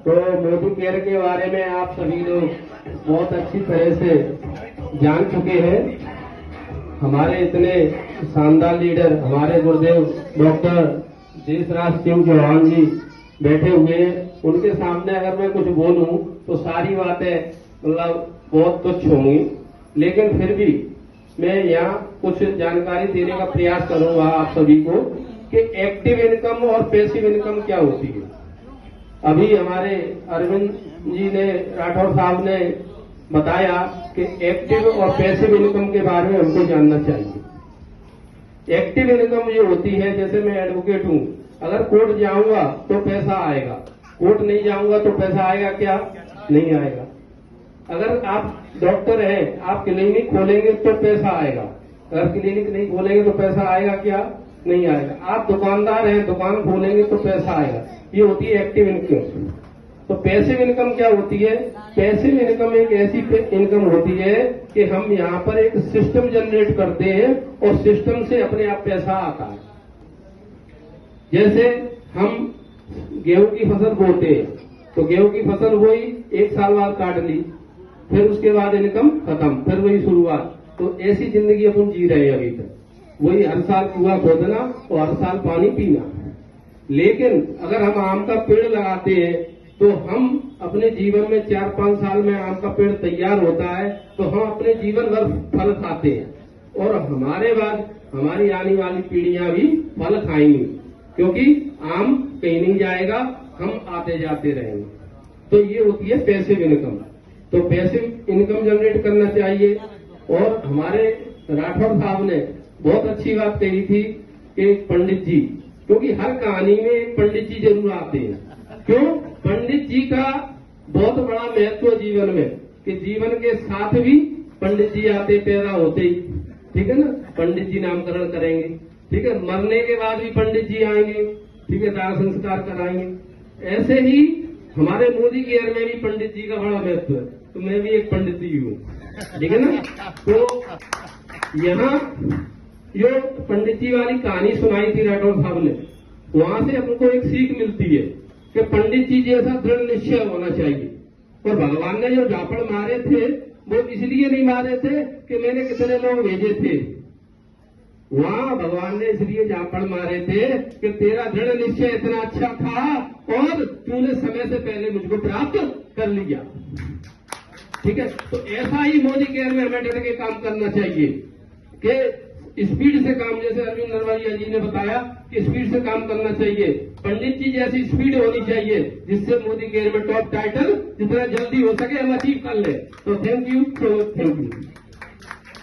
तो मोदी केयर के बारे में आप सभी लोग बहुत अच्छी तरह से जान चुके हैं। हमारे इतने शानदार लीडर हमारे गुरुदेव डॉक्टर देशराज सिंह चौहान जी बैठे हुए हैं। उनके सामने अगर मैं कुछ बोलूं तो सारी बातें मतलब बहुत तुच्छ होंगी, लेकिन फिर भी मैं यहाँ कुछ जानकारी देने का प्रयास करूंगा आप सभी को कि एक्टिव इनकम और पैसिव इनकम क्या होती है। अभी हमारे अरविंद जी ने, राठौर साहब ने बताया कि एक्टिव और पैसिव इनकम के बारे में हमको जानना चाहिए। एक्टिव इनकम जो होती है, जैसे मैं एडवोकेट हूं, अगर कोर्ट जाऊंगा तो पैसा आएगा, कोर्ट नहीं जाऊंगा तो पैसा आएगा क्या? नहीं आएगा। अगर आप डॉक्टर हैं, आप क्लिनिक खोलेंगे तो पैसा आएगा, अगर क्लिनिक नहीं खोलेंगे तो पैसा आएगा क्या? नहीं आएगा। आप दुकानदार हैं, दुकान खोलेंगे तो पैसा आएगा। ये होती है एक्टिव इनकम। तो पैसिव इनकम क्या होती है? पैसिव इनकम एक ऐसी इनकम होती है कि हम यहाँ पर एक सिस्टम जनरेट करते हैं और सिस्टम से अपने आप पैसा आता है। जैसे हम गेहूं की फसल बोते हैं तो गेहूं की फसल बोई, एक साल बाद काट ली, फिर उसके बाद इनकम खत्म, फिर वही शुरुआत। तो ऐसी जिंदगी अपन जी रहे हैं अभी तक, वही हर साल कुआं खोदना और हर साल पानी पीना। लेकिन अगर हम आम का पेड़ लगाते हैं तो हम अपने जीवन में 4-5 साल में आम का पेड़ तैयार होता है तो हम अपने जीवन भर फल खाते हैं और हमारे बाद हमारी आने वाली पीढ़ियां भी फल खाएंगी, क्योंकि आम कहीं नहीं जाएगा, हम आते जाते रहेंगे। तो ये होती है पैसिव इनकम। तो पैसिव इनकम जनरेट करना चाहिए। और हमारे राठौर साहब ने बहुत अच्छी बात कही थी कि पंडित जी, क्योंकि हर कहानी में एक पंडित जी जरूर आते हैं। क्यों? पंडित जी का बहुत बड़ा महत्व जीवन में, कि जीवन के साथ भी पंडित जी आते पैदा होते ही, ठीक है ना। पंडित जी नामकरण करेंगे, ठीक है, मरने के बाद भी पंडित जी आएंगे, ठीक है, दाह संस्कार कराएंगे। ऐसे ही हमारे मोदी केयर में भी पंडित जी का बड़ा महत्व है। तो मैं भी एक पंडित जी हूँ, ठीक है ना। तो यहाँ जो पंडित जी वाली कहानी सुनाई थी राठौर साहब ने, वहां से हमको एक सीख मिलती है कि पंडित जी जैसा दृढ़ निश्चय होना चाहिए। और भगवान ने जो झापड़ मारे थे वो इसलिए नहीं मारे थे कि मैंने कितने लोग भेजे थे, वहां भगवान ने इसलिए झापड़ मारे थे कि तेरा दृढ़ निश्चय इतना अच्छा था और तूने समय से पहले मुझको प्राप्त कर लिया, ठीक है। तो ऐसा ही मोदी केयर में हमें डट के काम करना चाहिए कि स्पीड से काम, जैसे अरविंद नरवालिया जी ने बताया कि स्पीड से काम करना चाहिए। पंडित जी जैसी स्पीड होनी चाहिए जिससे मोदी केयर में टॉप टाइटल जितना जल्दी हो सके हम अचीव कर ले। तो थैंक यू।